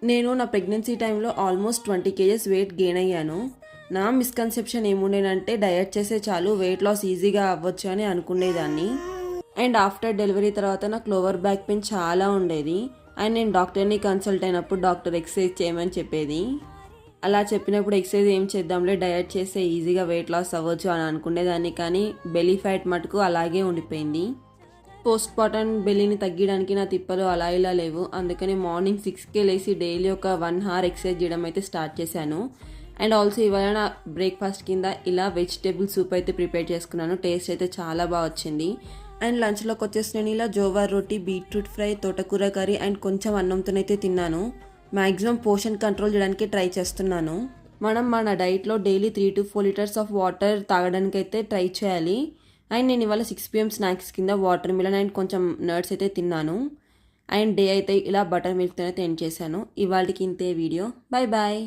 నేను నా ప్రెగ్నెన్సీ టైంలో ఆల్మోస్ట్ 20 కేజెస్ వెయిట్ గెయిన్ అయ్యాను. నా మిస్కన్సెప్షన్ ఏముండేనంటే డయట్ చేస్తే చాలు వెయిట్ లాస్ ఈజీగా అవ్వచ్చు అని అనుకునేదాన్ని. అండ్ ఆఫ్టర్ డెలివరీ తర్వాత నాకు లోవర్ బ్యాక్ పెయిన్ చాలా ఉండేది. అండ్ నేను డాక్టర్ని కన్సల్ట్ అయినప్పుడు డాక్టర్ ఎక్సర్సైజ్ చేయమని చెప్పేది. అలా చెప్పినప్పుడు ఎక్సర్సైజ్ ఏం చేద్దాంలే, డయట్ చేస్తే ఈజీగా వెయిట్ లాస్ అవ్వచ్చు అని అనుకునేదాన్ని. కానీ బెల్లీ ఫ్యాట్ మటుకు అలాగే ఉండిపోయింది. పోస్ట్ పార్టం బెల్లీని తగ్గడానికి నా తిప్పలు అలా ఇలా లేవు. అందుకని మార్నింగ్ 6కే లేసి డైలీ ఒక 1 hour ఎక్సర్సైజ్ చేయడం అయితే స్టార్ట్ చేశాను. అండ్ ఆల్సో ఇవాళ నా బ్రేక్ఫాస్ట్ కింద ఇలా వెజిటేబుల్ సూప్ అయితే ప్రిపేర్ చేసుకున్నాను. టేస్ట్ అయితే చాలా బాగా వచ్చింది. అండ్ లంచ్లోకి వచ్చేసి నేను ఇలా జోవర్ రోటీ, బీట్రూట్ ఫ్రై, తోటకూర కర్రీ అండ్ కొంచెం అన్నంతోనైతే తిన్నాను. మ్యాక్సిమం పోషన్ కంట్రోల్ చేయడానికి ట్రై చేస్తున్నాను. మనం మన డైట్లో daily 3 to 4 liters of water తాగడానికి అయితే ట్రై చేయాలి. అండ్ నేను ఇవాళ 6 PM స్నాక్స్ కింద వాటర్ మిలన్ అండ్ కొంచెం నట్స్ అయితే తిన్నాను. అండ్ డే అయితే ఇలా బటర్ మిల్క్తో అయితే ఎండ్ చేశాను. ఇవాళకి ఇంతే వీడియో. Bye bye.